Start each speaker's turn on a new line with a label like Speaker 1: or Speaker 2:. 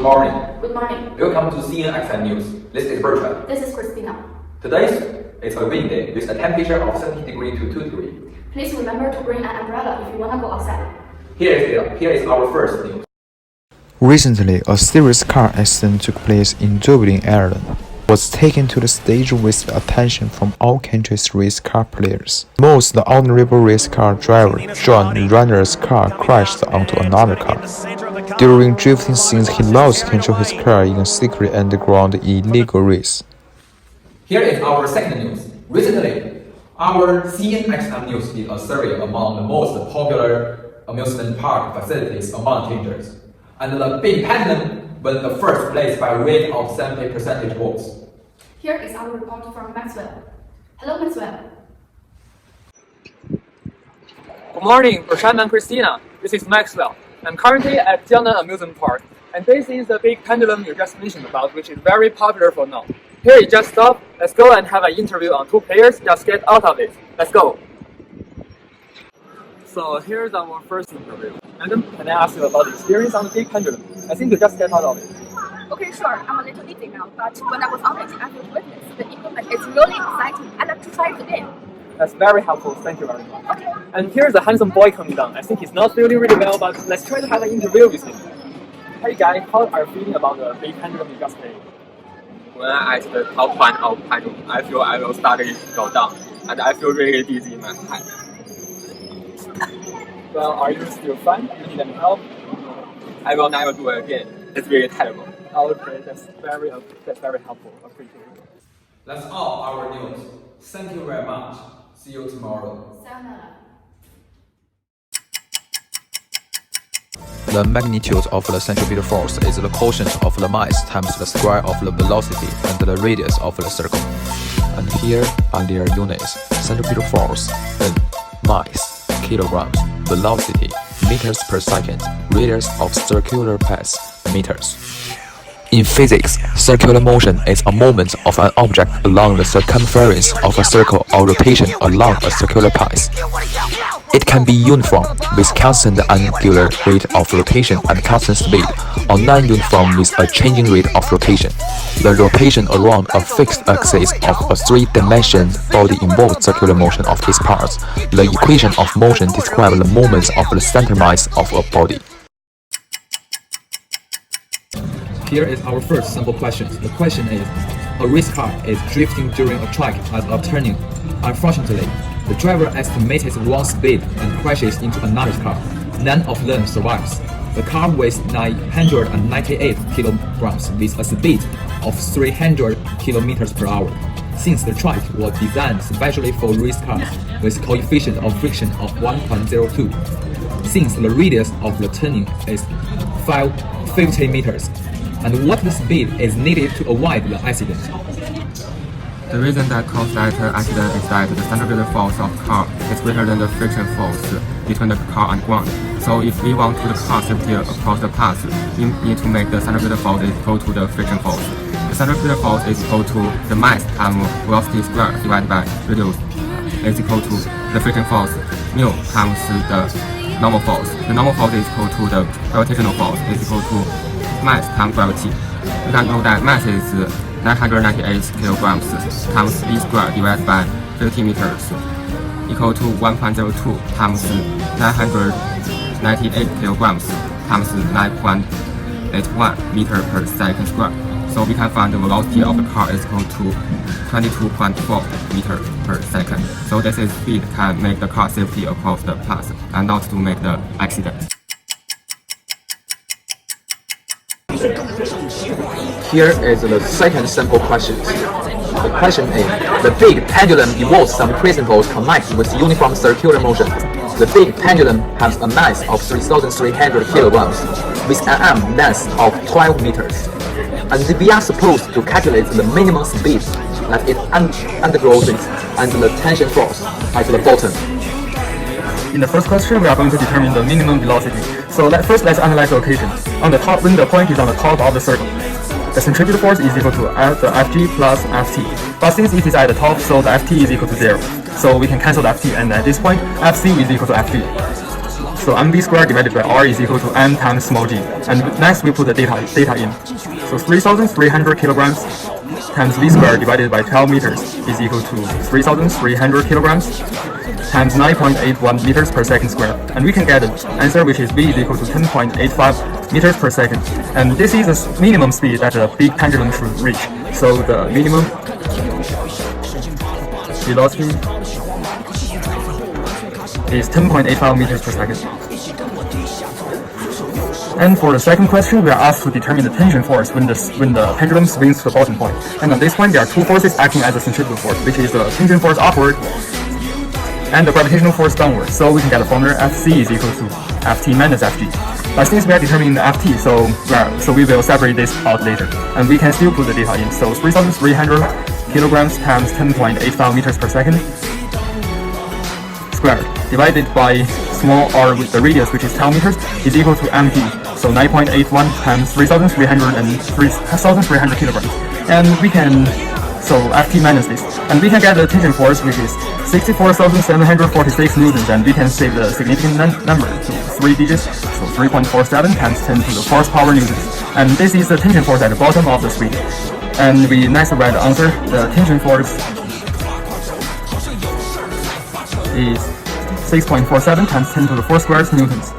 Speaker 1: morning.
Speaker 2: Good morning.
Speaker 1: Welcome to CNXM News. This is Bertrand.
Speaker 2: This is Christina.
Speaker 1: Today is a windy day with a temperature of 70 degrees to 2 degrees.
Speaker 2: Please remember to bring an umbrella if you want to go outside.
Speaker 1: Here is our first news.
Speaker 3: Recently, a serious car accident took place in Dublin, Ireland. It was taken to the stage with attention from all countries' race car players. Most the honorable race car driver, John Runner's car crashed onto another car. During drifting scenes, he lost control of his car in a secret underground illegal race.
Speaker 1: Here is our second news. Recently, our CNXM News did a survey among the most popular amusement park facilities among teenagers. And the Big Pendulum won the first place by a rate of 70% votes.
Speaker 2: Here is our report from Maxwell. Hello, Maxwell.
Speaker 4: Good morning, Bertrand and Christina. This is Maxwell. I'm currently at Jiangnan Amusement Park, and this is the Big Pendulum you just mentioned about, which is very popular for now. Here it just stopped. Let's go and have an interview on two players. Just get out of it. Let's go. So here's our first interview. Madam, can I ask you about the experience on the Big Pendulum? I think you just get out of it.
Speaker 5: Okay, sure. I'm a little dizzy now, but when I was on it, I could witness the equipment is really exciting. I'd like to try it again.
Speaker 4: That's very helpful. Thank you very much.
Speaker 5: Okay.
Speaker 4: And here's a handsome boy coming down. I think he's not feeling really well, but let's try to have an interview with him. Hey guy, how are you feeling about the Big Pendulum you just played?
Speaker 6: When I at the top point of pendulum, I feel I will start to go down, and I feel really dizzy in my head.
Speaker 4: Well, are you still fine? You need any help?
Speaker 6: I will never do it again. It's really terrible.
Speaker 4: Okay, that's very helpful. Appreciate it.
Speaker 1: That's all our news. Thank you very much. See you tomorrow.
Speaker 2: Sayonara.
Speaker 3: The magnitude of the centripetal force is the quotient of the mass times the square of the velocity and the radius of the circle. And here are their units: centripetal force, N, mass, kilograms, velocity, meters per second, radius of circular path, meters. In physics, circular motion is a movement of an object along the circumference of a circle or rotation along a circular path. It can be uniform, with constant angular rate of rotation and constant speed, or non-uniform with a changing rate of rotation. The rotation around a fixed axis of a three-dimensional body involves circular motion of its parts. The equation of motion describes the moments of the center mass of a body.
Speaker 1: Here is our first sample question. The question is, a race car is drifting during a track at a turning. Unfortunately, the driver estimated wrong speed and crashes into another car. None of them survives. The car weighs 998 kilograms with a speed of 300 kilometers per hour. Since the track was designed specially for race cars with coefficient of friction of 1.02, since the radius of the turning is 50 meters, and what the speed is needed to avoid the accident.
Speaker 6: The reason that caused that accident is that the centripetal force of the car is greater than the friction force between the car and ground. So if we want to the car safety across the path, we need to make the centripetal force equal to the friction force. The centripetal force is equal to the mass times velocity squared divided by radius is equal to the friction force mu times the normal force. The normal force is equal to the gravitational force is equal to mass times gravity. We can know that mass is 998 kilograms times v squared divided by 50 meters equal to 1.02 times 998 kilograms times 9.81 meter per second squared. So we can find the velocity of the car is equal to 22.4 meter per second. So this is speed can make the car safety across the path and not to make the accident.
Speaker 1: Here is the second sample question. The question is, the Big Pendulum involves some principles connected with uniform circular motion. The Big Pendulum has a mass of 3,300 kilograms with an arm length of 12 meters. And we are supposed to calculate the minimum speed that it undergoes and the tension force at the bottom.
Speaker 4: In the first question, we are going to determine the minimum velocity. So let's analyze the equation. On the top, when the point is on the top of the circle, the centripetal force is equal to the Fg plus Ft. But since it is at the top, so the Ft is equal to 0. So we can cancel the Ft, and at this point, Fc is equal to Ft.
Speaker 6: So mv squared divided by r is equal to m times small g. And next we put the data in. So 3,300 kilograms times v squared divided by 12 meters is equal to 3,300 kilograms times 9.81 meters per second squared. And we can get an answer which is v is equal to 10.85 meters per second. And this is the minimum speed that a big pendulum should reach. So the minimum velocity is 10.85 meters per second. And for the second question, we are asked to determine the tension force when the pendulum swings to the bottom point. And at this point, there are two forces acting as a centrifugal force, which is the tension force upward and the gravitational force downward. So we can get a formula Fc is equal to Ft minus Fg. But since we are determining the Ft, so we will separate this out later. And we can still put the data in. So 3,300 kilograms times 10.85 meters per second squared divided by small r with the radius, which is 12 meters, is equal to mp. So 9.81 times 3,300 kilograms. And we can, so Ft minus this. And we can get the tension force, which is 64,746 newtons. And we can save the significant number to 3 digits. So 3.47 times 10 to the 4th power newtons. And this is the tension force at the bottom of the spring. And we next write the answer. The tension force is 6.47 times 10 to the 4 squared newtons.